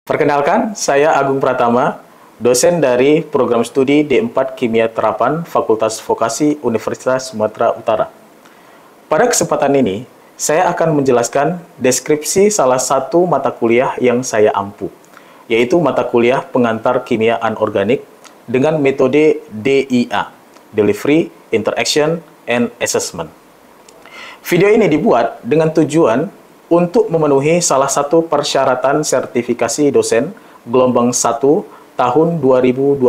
Perkenalkan, saya Agung Pratama, dosen dari Program Studi D4 Kimia Terapan Fakultas Vokasi Universitas Sumatera Utara. Pada kesempatan ini, saya akan menjelaskan deskripsi salah satu mata kuliah yang saya ampu, yaitu mata kuliah pengantar kimia anorganik dengan metode DIA, Delivery, Interaction, and Assessment. Video ini dibuat dengan tujuan untuk memenuhi salah satu persyaratan sertifikasi dosen gelombang 1 tahun 2025,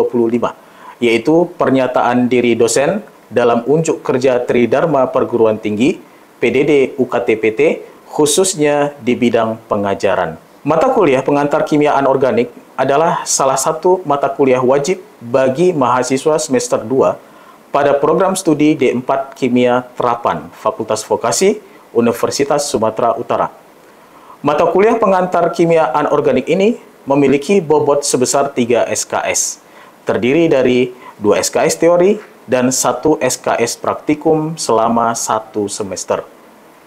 yaitu pernyataan diri dosen dalam unjuk kerja Tridharma Perguruan Tinggi, PDD UKT-PT, khususnya di bidang pengajaran. Mata kuliah pengantar kimia anorganik adalah salah satu mata kuliah wajib bagi mahasiswa semester 2 pada program studi D4 Kimia Terapan Fakultas Vokasi Universitas Sumatera Utara. Mata kuliah pengantar kimia anorganik ini memiliki bobot sebesar 3 SKS, terdiri dari 2 SKS teori dan 1 SKS praktikum selama 1 semester.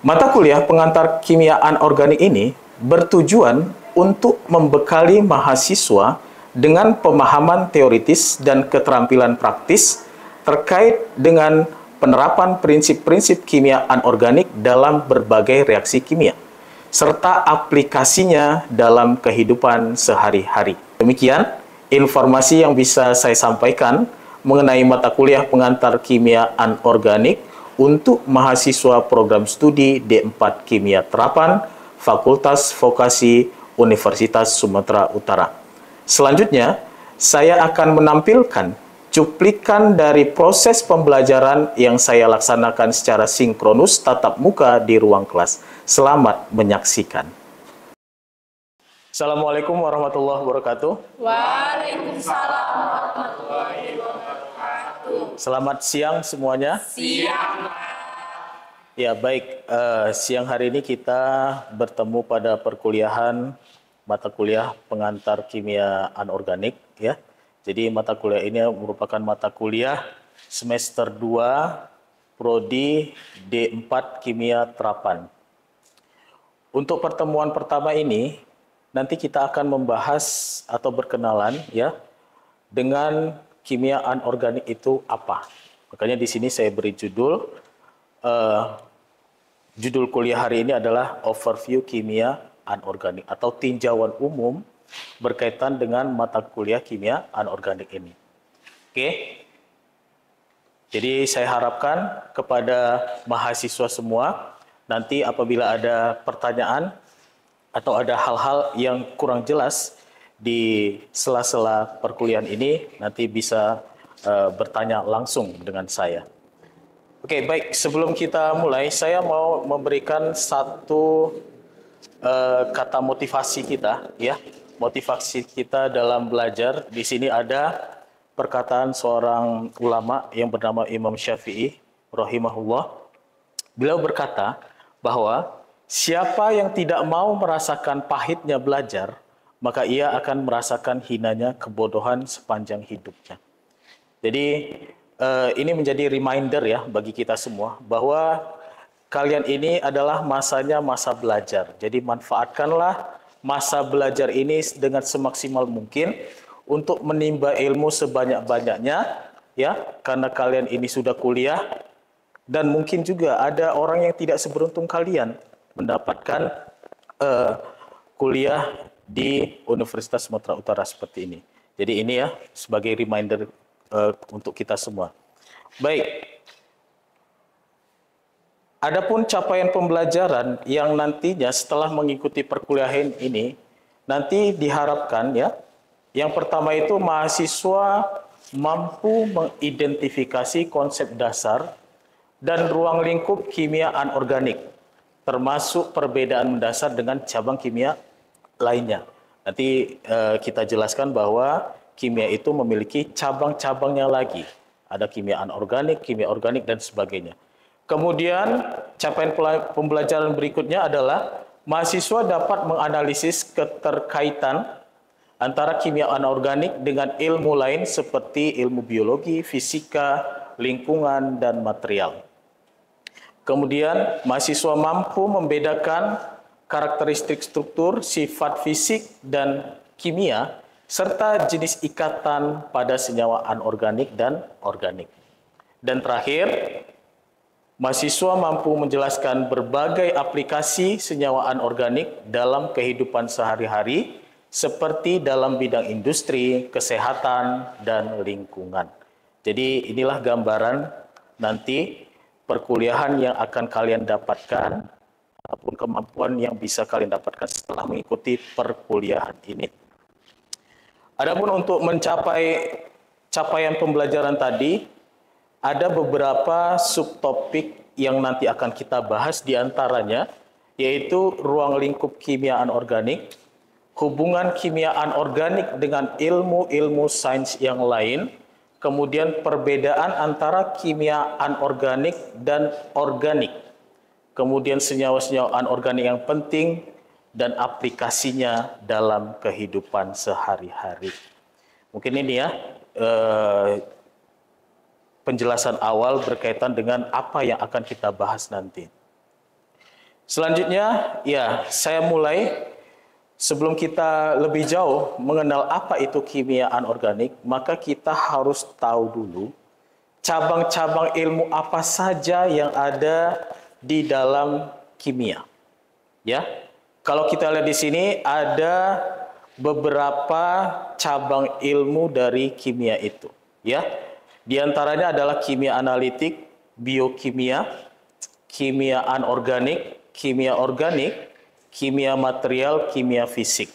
Mata kuliah pengantar kimia anorganik ini bertujuan untuk membekali mahasiswa dengan pemahaman teoritis dan keterampilan praktis terkait dengan penerapan prinsip-prinsip kimia anorganik dalam berbagai reaksi kimia, serta aplikasinya dalam kehidupan sehari-hari. Demikian informasi yang bisa saya sampaikan mengenai mata kuliah pengantar kimia anorganik untuk mahasiswa program studi D4 Kimia Terapan Fakultas Vokasi Universitas Sumatera Utara. Selanjutnya, saya akan menampilkan cuplikan dari proses pembelajaran yang saya laksanakan secara sinkronus tatap muka di ruang kelas. Selamat menyaksikan. Assalamualaikum warahmatullahi wabarakatuh. Waalaikumsalam warahmatullahi wabarakatuh. Selamat siang semuanya. Siang. Ya baik, siang hari ini kita bertemu pada perkuliahan mata kuliah pengantar kimia anorganik, ya. Jadi mata kuliah ini merupakan mata kuliah semester 2 Prodi D4 Kimia Terapan. Untuk pertemuan pertama ini, nanti kita akan membahas atau berkenalan ya dengan kimia anorganik itu apa. Makanya di sini saya beri judul kuliah hari ini adalah Overview Kimia Anorganik atau tinjauan umum berkaitan dengan mata kuliah kimia anorganik ini. Oke. Jadi saya harapkan kepada mahasiswa semua nanti apabila ada pertanyaan atau ada hal-hal yang kurang jelas di sela-sela perkuliahan ini nanti bisa bertanya langsung dengan saya. Oke, baik. Sebelum kita mulai, saya mau memberikan satu kata motivasi kita, ya. Motivasi kita dalam belajar. Di sini ada perkataan seorang ulama yang bernama Imam Syafi'i rahimahullah. Beliau berkata bahwa siapa yang tidak mau merasakan pahitnya belajar, maka ia akan merasakan hinanya kebodohan sepanjang hidupnya. Jadi ini menjadi reminder ya bagi kita semua bahwa kalian ini adalah masanya masa belajar. Jadi manfaatkanlah masa belajar ini dengan semaksimal mungkin untuk menimba ilmu sebanyak-banyaknya ya, karena kalian ini sudah kuliah dan mungkin juga ada orang yang tidak seberuntung kalian mendapatkan kuliah di Universitas Sumatera Utara seperti ini. Jadi ini ya sebagai reminder untuk kita semua. Baik. Adapun capaian pembelajaran yang nantinya setelah mengikuti perkuliahan ini, nanti diharapkan ya, yang pertama itu mahasiswa mampu mengidentifikasi konsep dasar dan ruang lingkup kimia anorganik, termasuk perbedaan mendasar dengan cabang kimia lainnya. Nanti kita jelaskan bahwa kimia itu memiliki cabang-cabangnya lagi. Ada kimia anorganik, kimia organik, dan sebagainya. Kemudian capaian pembelajaran berikutnya adalah mahasiswa dapat menganalisis keterkaitan antara kimia anorganik dengan ilmu lain seperti ilmu biologi, fisika, lingkungan, dan material. Kemudian mahasiswa mampu membedakan karakteristik struktur, sifat fisik, dan kimia, serta jenis ikatan pada senyawa anorganik dan organik. Dan terakhir, mahasiswa mampu menjelaskan berbagai aplikasi senyawa anorganik dalam kehidupan sehari-hari, seperti dalam bidang industri, kesehatan, dan lingkungan. Jadi inilah gambaran nanti perkuliahan yang akan kalian dapatkan, ataupun kemampuan yang bisa kalian dapatkan setelah mengikuti perkuliahan ini. Adapun untuk mencapai capaian pembelajaran tadi, ada beberapa subtopik yang nanti akan kita bahas, diantaranya yaitu ruang lingkup kimia anorganik, hubungan kimia anorganik dengan ilmu-ilmu sains yang lain, kemudian perbedaan antara kimia anorganik dan organik, kemudian senyawa-senyawa anorganik yang penting, dan aplikasinya dalam kehidupan sehari-hari. Mungkin ini ya penjelasan awal berkaitan dengan apa yang akan kita bahas nanti. Selanjutnya, ya, saya mulai. Sebelum kita lebih jauh mengenal apa itu kimia anorganik, maka kita harus tahu dulu cabang-cabang ilmu apa saja yang ada di dalam kimia. Ya, kalau kita lihat di sini ada beberapa cabang ilmu dari kimia itu. Ya, di antaranya adalah kimia analitik, biokimia, kimia anorganik, kimia organik, kimia material, kimia fisik.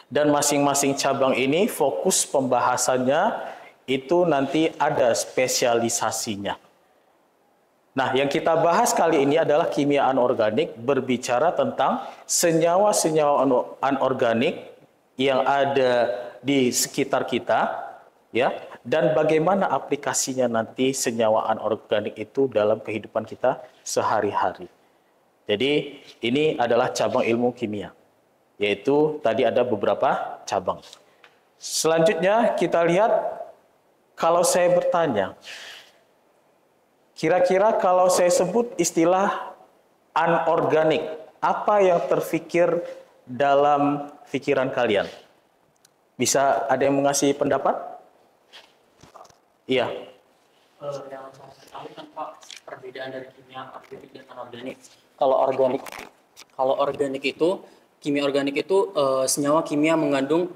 Dan masing-masing cabang ini fokus pembahasannya itu nanti ada spesialisasinya. Nah, yang kita bahas kali ini adalah kimia anorganik, berbicara tentang senyawa-senyawa anorganik yang ada di sekitar kita, ya, dan bagaimana aplikasinya nanti senyawa anorganik itu dalam kehidupan kita sehari-hari. Jadi ini adalah cabang ilmu kimia, yaitu tadi ada beberapa cabang. Selanjutnya kita lihat, kalau saya bertanya, kira-kira kalau saya sebut istilah anorganik, apa yang terfikir dalam pikiran kalian? Bisa ada yang mengasih pendapat? Iya. Yang saya tahu kan Pak, perbedaan dari kimia organik dan anorganik. Kalau organik itu, kimia organik itu senyawa kimia mengandung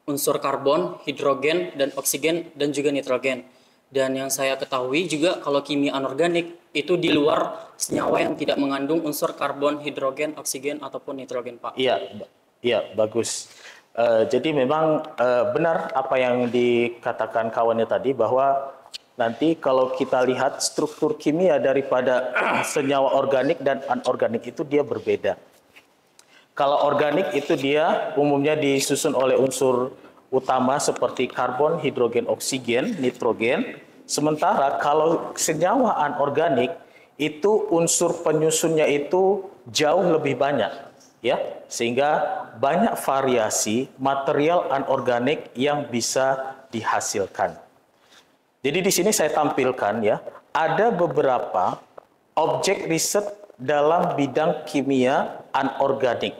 unsur karbon, hidrogen, dan oksigen, dan juga nitrogen. Dan yang saya ketahui juga kalau kimia anorganik itu di luar senyawa yang tidak mengandung unsur karbon, hidrogen, oksigen, ataupun nitrogen, Pak. Iya, bagus. Jadi memang benar apa yang dikatakan kawannya tadi, bahwa nanti kalau kita lihat struktur kimia daripada senyawa organik dan anorganik itu dia berbeda. Kalau organik itu dia umumnya disusun oleh unsur utama seperti karbon, hidrogen, oksigen, nitrogen. Sementara kalau senyawa anorganik itu unsur penyusunnya itu jauh lebih banyak, ya, sehingga banyak variasi material anorganik yang bisa dihasilkan. Jadi di sini saya tampilkan, ya, ada beberapa objek riset dalam bidang kimia anorganik.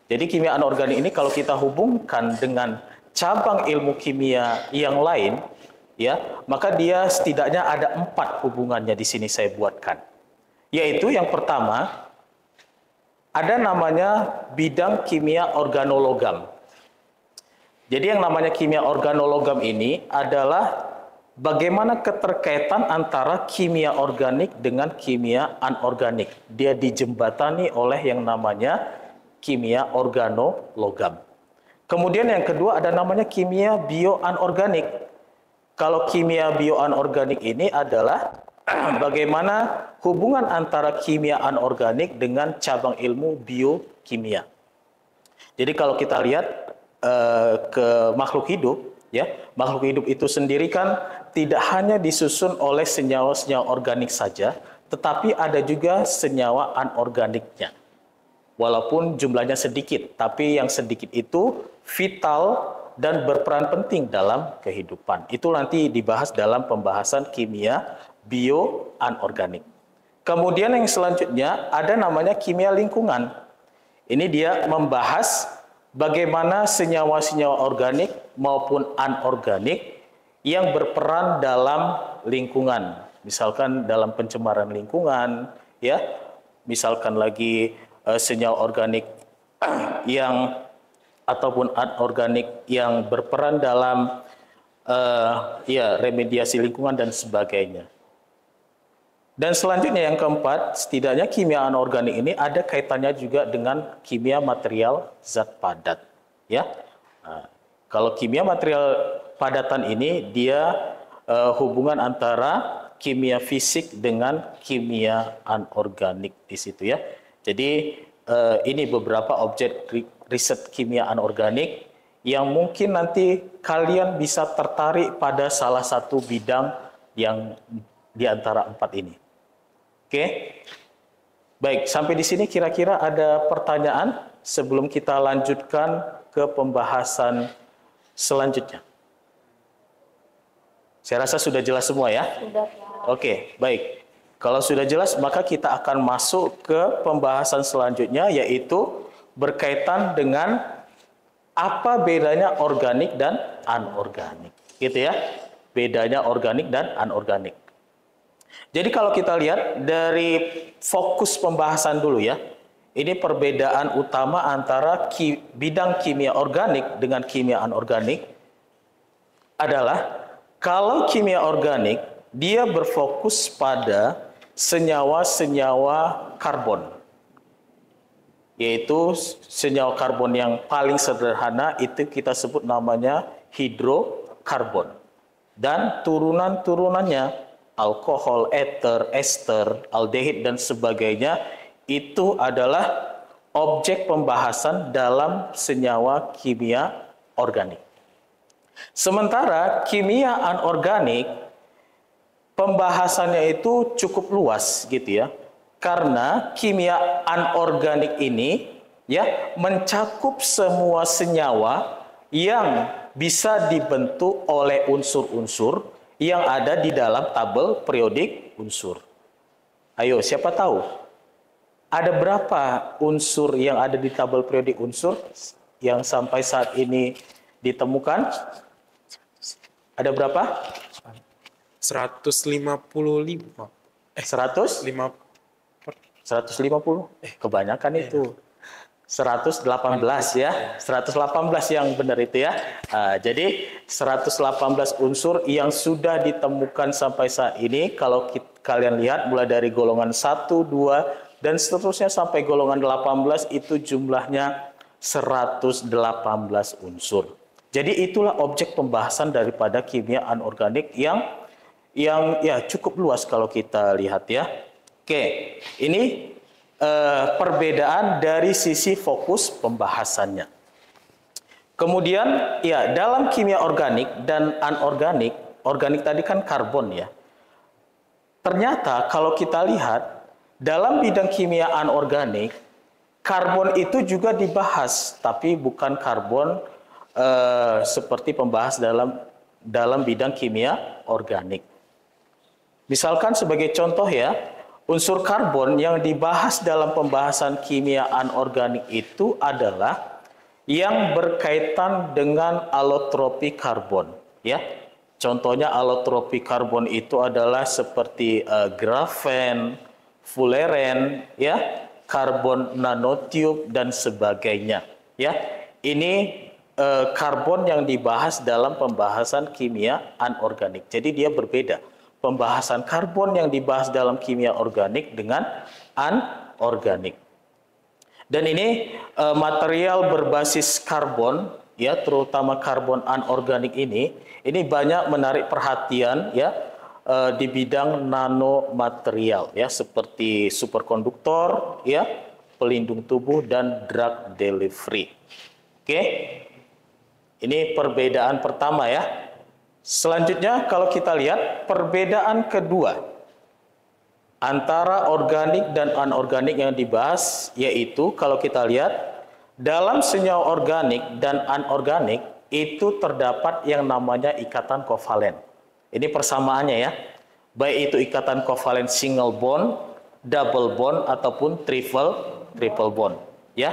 Jadi kimia anorganik ini kalau kita hubungkan dengan cabang ilmu kimia yang lain, ya, maka dia setidaknya ada 4 hubungannya di sini saya buatkan. Yaitu yang pertama, ada namanya bidang kimia organologam. Jadi yang namanya kimia organologam ini adalah bagaimana keterkaitan antara kimia organik dengan kimia anorganik. Dia dijembatani oleh yang namanya kimia organologam. Kemudian yang kedua ada namanya kimia bioanorganik. Kalau kimia bioanorganik ini adalah bagaimana hubungan antara kimia anorganik dengan cabang ilmu biokimia. Jadi kalau kita lihat ke makhluk hidup, ya, makhluk hidup itu sendiri kan tidak hanya disusun oleh senyawa-senyawa organik saja, tetapi ada juga senyawa anorganiknya. Walaupun jumlahnya sedikit, tapi yang sedikit itu vital dan berperan penting dalam kehidupan. Itu nanti dibahas dalam pembahasan kimia bioanorganik. Kemudian yang selanjutnya ada namanya kimia lingkungan. Ini dia membahas bagaimana senyawa-senyawa organik maupun anorganik yang berperan dalam lingkungan. Misalkan dalam pencemaran lingkungan, ya. Misalkan lagi senyawa organik yang ataupun anorganik yang berperan dalam remediasi lingkungan dan sebagainya. Dan selanjutnya yang keempat, setidaknya kimia anorganik ini ada kaitannya juga dengan kimia material zat padat, ya. Nah, kalau kimia material padatan ini dia hubungan antara kimia fisik dengan kimia anorganik di situ, ya. Jadi ini beberapa objek riset kimia anorganik yang mungkin nanti kalian bisa tertarik pada salah satu bidang yang di antara empat ini. Oke? Baik, sampai di sini kira-kira ada pertanyaan sebelum kita lanjutkan ke pembahasan selanjutnya. Saya rasa sudah jelas semua ya? Sudah, Pak. Oke, baik. Kalau sudah jelas, maka kita akan masuk ke pembahasan selanjutnya, yaitu berkaitan dengan apa bedanya organik dan anorganik, gitu ya? Bedanya organik dan anorganik. Jadi kalau kita lihat dari fokus pembahasan dulu ya, ini perbedaan utama antara bidang kimia organik dengan kimia anorganik adalah kalau kimia organik dia berfokus pada senyawa-senyawa karbon. Yaitu senyawa karbon yang paling sederhana itu kita sebut namanya hidrokarbon. Dan turunan-turunannya, alkohol, eter, ester, aldehid, dan sebagainya, itu adalah objek pembahasan dalam senyawa kimia organik. Sementara kimia anorganik, pembahasannya itu cukup luas gitu ya. Karena kimia anorganik ini ya mencakup semua senyawa yang bisa dibentuk oleh unsur-unsur yang ada di dalam tabel periodik unsur. Ayo, siapa tahu? Ada berapa unsur yang ada di tabel periodik unsur yang sampai saat ini ditemukan? Ada berapa? 155. 150? Kebanyakan itu. 118 ya. 118 yang benar itu ya. Jadi 118 unsur yang sudah ditemukan sampai saat ini. Kalau kalian lihat mulai dari golongan 1, 2, dan seterusnya sampai golongan 18 itu jumlahnya 118 unsur. Jadi itulah objek pembahasan daripada kimia anorganik yang ya cukup luas kalau kita lihat ya. Oke, ini perbedaan dari sisi fokus pembahasannya. Kemudian ya dalam kimia organik dan anorganik, organik tadi kan karbon ya. Ternyata kalau kita lihat dalam bidang kimia anorganik, karbon itu juga dibahas, tapi bukan karbon seperti pembahas dalam bidang kimia organik. Misalkan sebagai contoh ya, unsur karbon yang dibahas dalam pembahasan kimia anorganik itu adalah yang berkaitan dengan alotropi karbon ya. Contohnya alotropi karbon itu adalah seperti grafen, fuleren ya, karbon nanotube dan sebagainya ya. Ini karbon yang dibahas dalam pembahasan kimia anorganik. Jadi dia berbeda. Pembahasan karbon yang dibahas dalam kimia organik dengan anorganik. Dan ini material berbasis karbon ya, terutama karbon anorganik ini banyak menarik perhatian ya di bidang nanomaterial ya, seperti superkonduktor ya, pelindung tubuh dan drug delivery. Oke. Ini perbedaan pertama ya. Selanjutnya kalau kita lihat perbedaan kedua antara organik dan anorganik yang dibahas, yaitu kalau kita lihat dalam senyawa organik dan anorganik itu terdapat yang namanya ikatan kovalen. Ini persamaannya ya, baik itu ikatan kovalen single bond, double bond ataupun triple bond ya.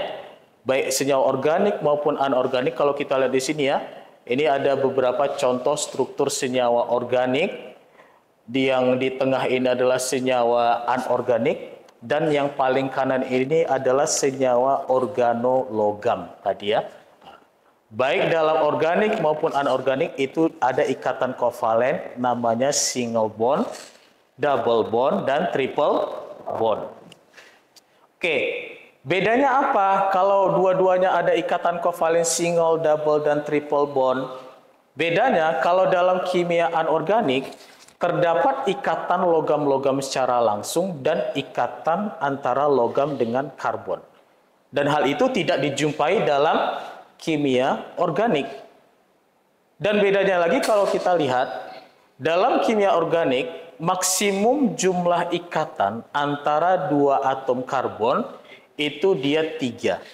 baik senyawa organik maupun anorganik. Kalau kita lihat di sini ya, ini ada beberapa contoh struktur senyawa organik. Yang di tengah ini adalah senyawa anorganik, dan yang paling kanan ini adalah senyawa organologam tadi ya. Baik dalam organik maupun anorganik itu ada ikatan kovalen namanya single bond, double bond, dan triple bond. Oke, bedanya apa kalau dua-duanya ada ikatan kovalen single, double, dan triple bond? Bedanya kalau dalam kimia anorganik terdapat ikatan logam-logam secara langsung dan ikatan antara logam dengan karbon. Dan hal itu tidak dijumpai dalam kimia organik. Dan bedanya lagi kalau kita lihat, dalam kimia organik, maksimum jumlah ikatan antara dua atom karbon itu dia 3.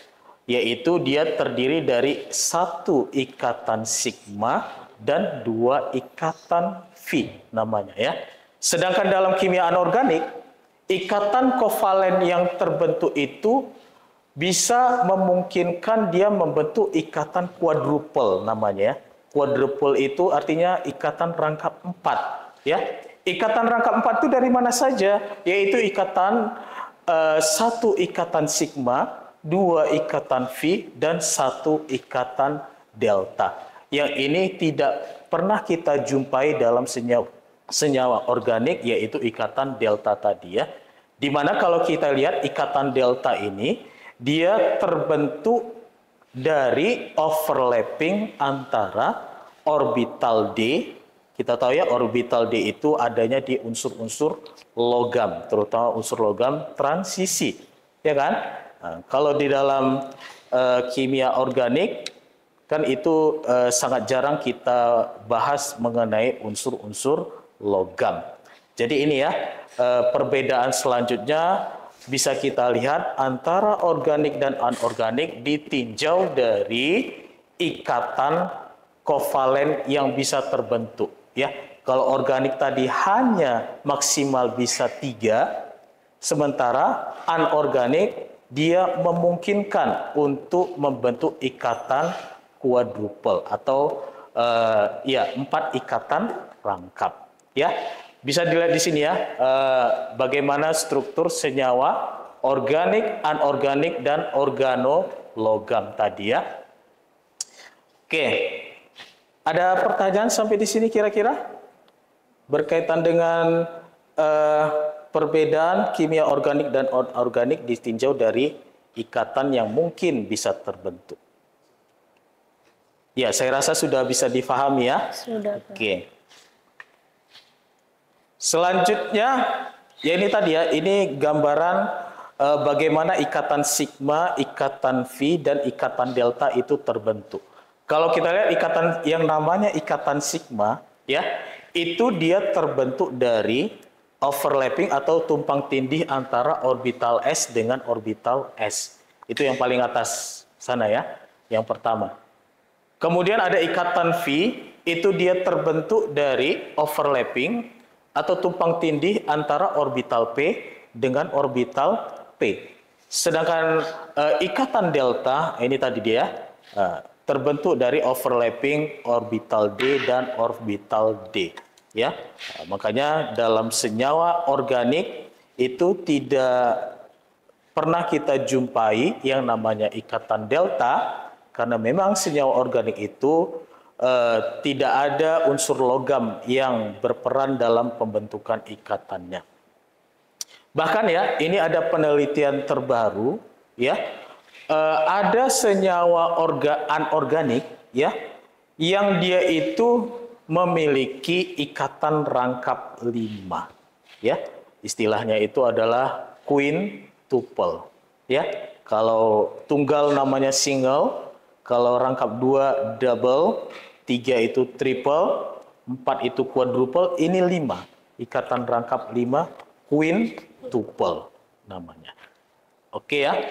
Yaitu dia terdiri dari 1 ikatan sigma dan 2 ikatan V namanya ya. Sedangkan dalam kimia anorganik, ikatan kovalen yang terbentuk itu bisa memungkinkan dia membentuk ikatan quadruple namanya ya. Quadruple itu artinya ikatan rangkap 4 ya. Ikatan rangkap 4 itu dari mana saja? Yaitu ikatan 1 ikatan sigma, 2 ikatan V, dan 1 ikatan delta. Yang ini tidak pernah kita jumpai dalam senyawa organik, yaitu ikatan delta tadi ya. Dimana kalau kita lihat ikatan delta ini dia terbentuk dari overlapping antara orbital D. Kita tahu ya, orbital D itu adanya di unsur-unsur logam, terutama unsur logam transisi, ya kan? Nah, kalau di dalam kimia organik kan itu sangat jarang kita bahas mengenai unsur-unsur logam. Jadi ini ya perbedaan selanjutnya bisa kita lihat antara organik dan anorganik ditinjau dari ikatan kovalen yang bisa terbentuk ya. Kalau organik tadi hanya maksimal bisa 3, sementara anorganik dia memungkinkan untuk membentuk ikatan quadruple atau 4 ikatan rangkap ya. Bisa dilihat di sini ya, bagaimana struktur senyawa organik, anorganik, dan organologam tadi ya. Oke, ada pertanyaan sampai di sini kira-kira? Berkaitan dengan perbedaan kimia organik dan anorganik ditinjau dari ikatan yang mungkin bisa terbentuk. Ya, saya rasa sudah bisa difahami ya. Sudah. Oke. Selanjutnya, ya ini tadi ya, ini gambaran bagaimana ikatan sigma, ikatan V, dan ikatan delta itu terbentuk. Kalau kita lihat ikatan yang namanya ikatan sigma, ya, itu dia terbentuk dari overlapping atau tumpang tindih antara orbital S dengan orbital S. Itu yang paling atas sana ya, yang pertama. Kemudian ada ikatan V, itu dia terbentuk dari overlapping atau tumpang tindih antara orbital P dengan orbital P. Sedangkan ikatan delta, ini tadi dia, terbentuk dari overlapping orbital D dan orbital D. Ya, makanya dalam senyawa organik itu tidak pernah kita jumpai yang namanya ikatan delta, karena memang senyawa organik itu tidak ada unsur logam yang berperan dalam pembentukan ikatannya. Bahkan ya, ini ada penelitian terbaru ya, ada senyawa anorganik ya, yang dia itu memiliki ikatan rangkap 5 ya. Istilahnya itu adalah quintuple ya. Kalau tunggal namanya single, kalau rangkap 2 double, 3 itu triple, 4 itu quadruple, ini 5. Ikatan rangkap 5, quintuple namanya. Oke ya,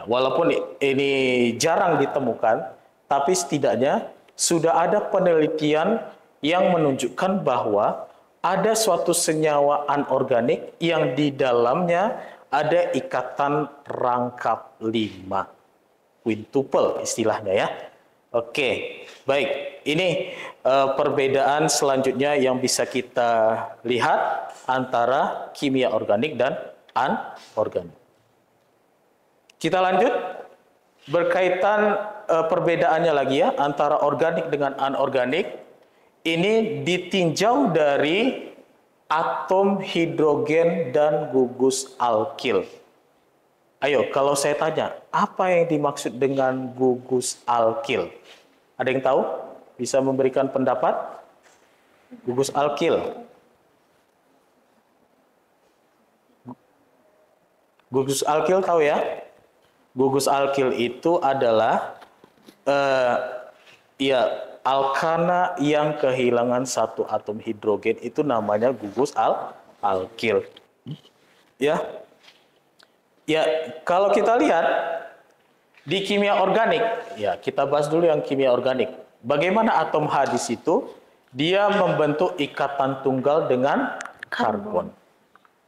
walaupun ini jarang ditemukan, tapi setidaknya sudah ada penelitian yang menunjukkan bahwa ada suatu senyawa anorganik yang di dalamnya ada ikatan rangkap 5. quintuple istilahnya ya. Oke, baik. Ini perbedaan selanjutnya yang bisa kita lihat antara kimia organik dan anorganik. Kita lanjut berkaitan perbedaannya lagi ya antara organik dengan anorganik. Ini ditinjau dari atom hidrogen dan gugus alkil. Ayo, kalau saya tanya, apa yang dimaksud dengan gugus alkil? Ada yang tahu? Bisa memberikan pendapat? Gugus alkil. Gugus alkil tahu ya? Gugus alkil itu adalah alkana yang kehilangan satu atom hidrogen, itu namanya gugus alkil. Ya. Ya, kalau kita lihat di kimia organik, ya kita bahas dulu yang kimia organik. Bagaimana atom H di situ? Dia membentuk ikatan tunggal dengan karbon.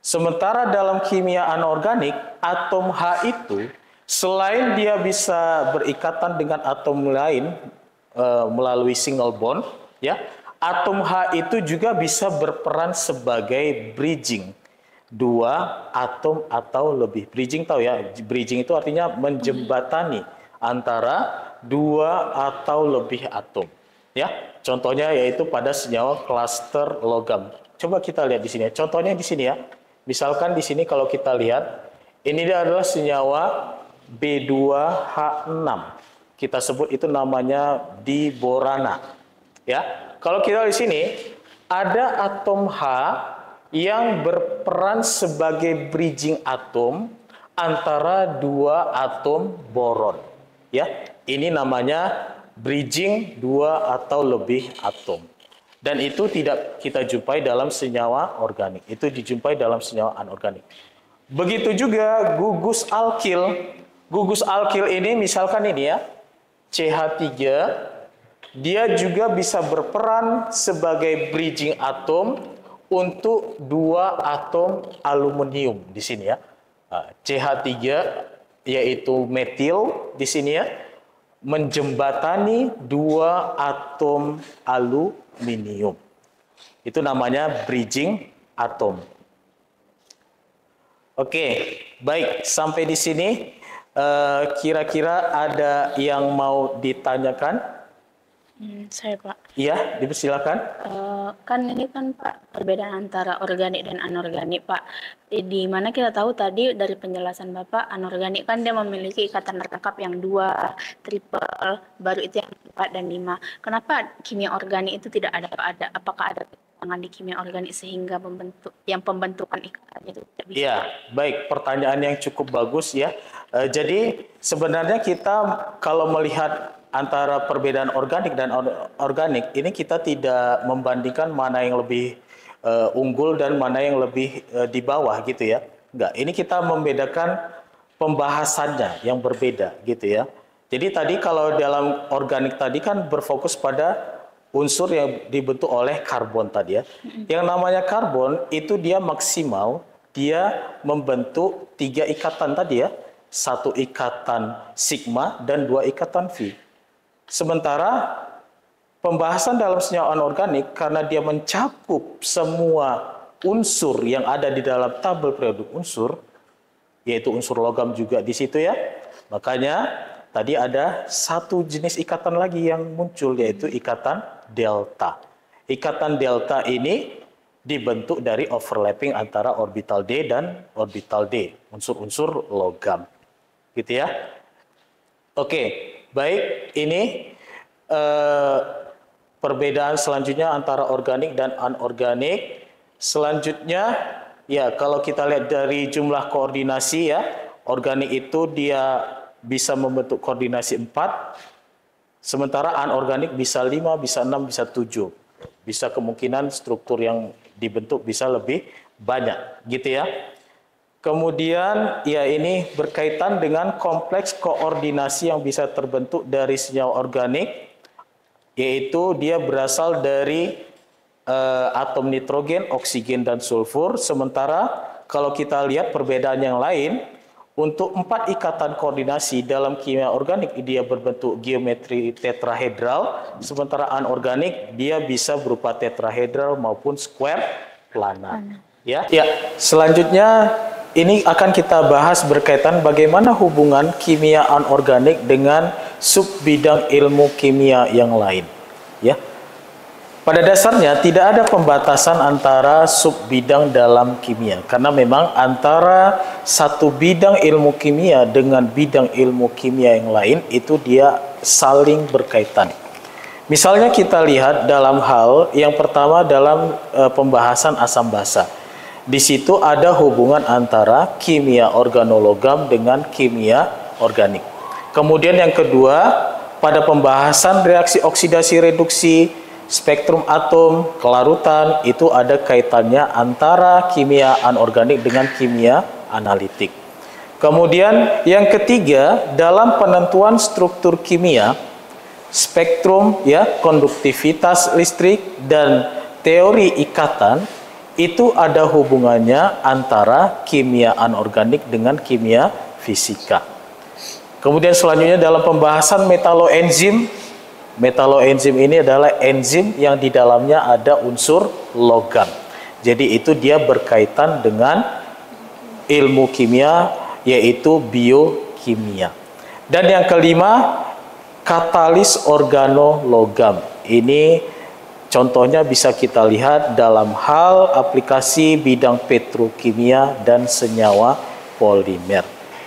Sementara dalam kimia anorganik, atom H itu selain dia bisa berikatan dengan atom lain melalui single bond, ya, atom H itu juga bisa berperan sebagai bridging. Dua atom atau lebih. Bridging tahu ya, bridging itu artinya menjembatani antara dua atau lebih atom. Ya, contohnya yaitu pada senyawa klaster logam. Coba kita lihat di sini. Contohnya di sini ya. Misalkan di sini kalau kita lihat, ini dia adalah senyawa B2H6. Kita sebut itu namanya diborana. Ya, kalau kita di sini ada atom H yang berperan sebagai bridging atom antara dua atom boron. Ya, ini namanya bridging dua atau lebih atom. Dan itu tidak kita jumpai dalam senyawa organik. Itu dijumpai dalam senyawa anorganik. Begitu juga gugus alkil. Gugus alkil ini misalkan ini ya, CH3, dia juga bisa berperan sebagai bridging atom untuk dua atom aluminium di sini ya. CH3 yaitu metil di sini ya, menjembatani dua atom aluminium. Itu namanya bridging atom. Oke, baik, sampai di sini kira-kira ada yang mau ditanyakan? Saya Pak. Iya, dipersilakan. Kan ini kan Pak perbedaan antara organik dan anorganik Pak. Di mana kita tahu tadi dari penjelasan Bapak, anorganik kan dia memiliki ikatan tertangkap yang 2, triple, baru itu yang 4 dan 5. Kenapa kimia organik itu tidak ada? Apakah ada kekurangan di kimia organik sehingga pembentukan ikatannya itu tidak bisa? Iya, baik, pertanyaan yang cukup bagus ya. Jadi sebenarnya kita kalau melihat antara perbedaan organik dan organik, ini kita tidak membandingkan mana yang lebih unggul dan mana yang lebih di bawah gitu ya. Enggak, ini kita membedakan pembahasannya yang berbeda gitu ya. Jadi tadi kalau dalam organik tadi kan berfokus pada unsur yang dibentuk oleh karbon tadi ya. Yang namanya karbon itu dia maksimal, dia membentuk 3 ikatan tadi ya. 1 ikatan sigma dan 2 ikatan V. Sementara pembahasan dalam senyawa anorganik karena dia mencakup semua unsur yang ada di dalam tabel periodik unsur, yaitu unsur logam juga di situ ya. Makanya tadi ada 1 jenis ikatan lagi yang muncul, yaitu ikatan delta. Ikatan delta ini dibentuk dari overlapping antara orbital D dan orbital D, unsur-unsur logam. Gitu ya. Oke. Baik, ini perbedaan selanjutnya antara organik dan anorganik. Selanjutnya, ya kalau kita lihat dari jumlah koordinasi ya, organik itu dia bisa membentuk koordinasi 4, sementara anorganik bisa 5, bisa 6, bisa 7. Bisa kemungkinan struktur yang dibentuk bisa lebih banyak, gitu ya. Kemudian ya ini berkaitan dengan kompleks koordinasi yang bisa terbentuk dari senyawa organik, yaitu dia berasal dari atom nitrogen, oksigen, dan sulfur. Sementara kalau kita lihat perbedaan yang lain, Untuk 4 ikatan koordinasi dalam kimia organik dia berbentuk geometri tetrahedral, sementara anorganik dia bisa berupa tetrahedral maupun square planar. Ya, selanjutnya ini akan kita bahas berkaitan bagaimana hubungan kimia anorganik dengan sub bidang ilmu kimia yang lain. Ya. Pada dasarnya tidak ada pembatasan antara sub bidang dalam kimia, karena memang antara satu bidang ilmu kimia dengan bidang ilmu kimia yang lain itu dia saling berkaitan. Misalnya kita lihat dalam hal yang pertama dalam pembahasan asam basa. Di situ ada hubungan antara kimia organologam dengan kimia organik. Kemudian yang kedua, pada pembahasan reaksi oksidasi reduksi, spektrum atom, kelarutan, itu ada kaitannya antara kimia anorganik dengan kimia analitik. Kemudian yang ketiga, dalam penentuan struktur kimia, spektrum, konduktivitas listrik dan teori ikatan, itu ada hubungannya antara kimia anorganik dengan kimia fisika. Kemudian selanjutnya dalam pembahasan metaloenzim, metaloenzim ini adalah enzim yang di dalamnya ada unsur logam. Jadi itu dia berkaitan dengan ilmu kimia, yaitu biokimia. Dan yang kelima, katalis organologam. Ini contohnya bisa kita lihat dalam hal aplikasi bidang petrokimia dan senyawa polimer.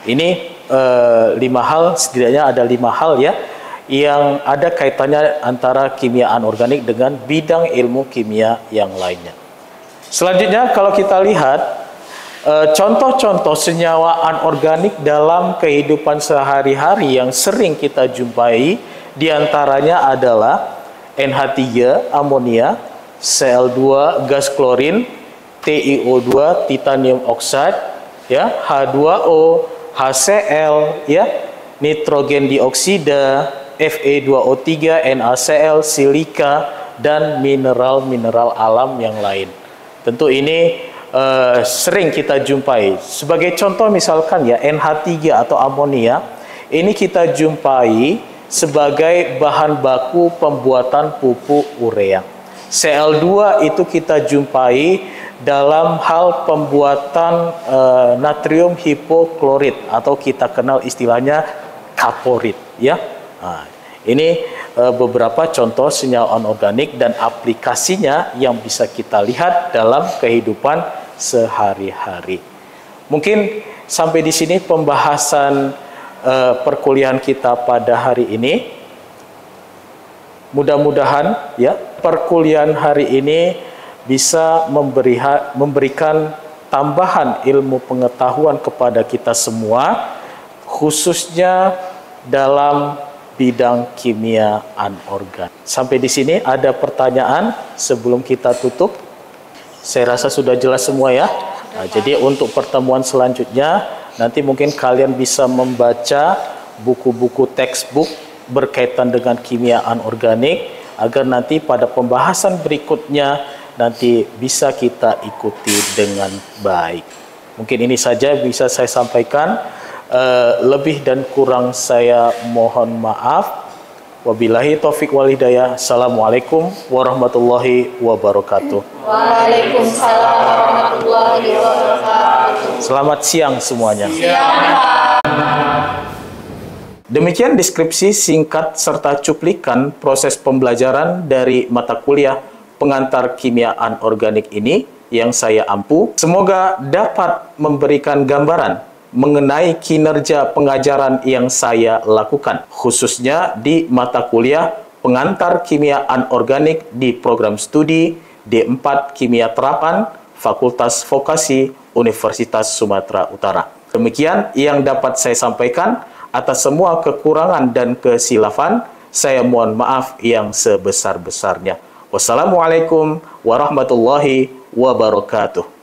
Ini 5 hal, setidaknya ada 5 hal ya, yang ada kaitannya antara kimia anorganik dengan bidang ilmu kimia yang lainnya. Selanjutnya kalau kita lihat contoh-contoh senyawa anorganik dalam kehidupan sehari-hari yang sering kita jumpai, diantaranya adalah NH3 amonia, Cl2 gas klorin, TiO2 titanium oxide, H2O, HCl, nitrogen dioksida, Fe2O3, NaCl, silika, dan mineral-mineral alam yang lain. Tentu ini sering kita jumpai. Sebagai contoh misalkan NH3 atau amonia, ini kita jumpai sebagai bahan baku pembuatan pupuk urea. Cl2 itu kita jumpai dalam hal pembuatan natrium hipoklorit atau kita kenal istilahnya kaporit, Nah, ini beberapa contoh senyawa anorganik dan aplikasinya yang bisa kita lihat dalam kehidupan sehari-hari. Mungkin sampai di sini pembahasan perkuliahan kita pada hari ini. Mudah-mudahan perkuliahan hari ini bisa memberikan tambahan ilmu pengetahuan kepada kita semua, khususnya dalam bidang kimia anorganik. Sampai di sini ada pertanyaan sebelum kita tutup? Saya rasa sudah jelas semua ya. Nah, jadi untuk pertemuan selanjutnya nanti mungkin kalian bisa membaca buku-buku textbook berkaitan dengan kimia anorganik agar nanti pada pembahasan berikutnya nanti bisa kita ikuti dengan baik. Mungkin ini saja bisa saya sampaikan. Lebih dan kurang saya mohon maaf. Wabillahi taufik wal hidayah. Assalamualaikum warahmatullahi wabarakatuh. Waalaikumsalam warahmatullahi wabarakatuh. Selamat siang semuanya. Demikian deskripsi singkat serta cuplikan proses pembelajaran dari mata kuliah pengantar kimia anorganik ini yang saya ampu. Semoga dapat memberikan gambaran mengenai kinerja pengajaran yang saya lakukan, khususnya di mata kuliah pengantar kimia anorganik di program studi D4 Kimia Terapan Fakultas Vokasi Universitas Sumatera Utara. Demikian yang dapat saya sampaikan. Atas semua kekurangan dan kesilafan, saya mohon maaf yang sebesar-besarnya. Wassalamualaikum warahmatullahi wabarakatuh.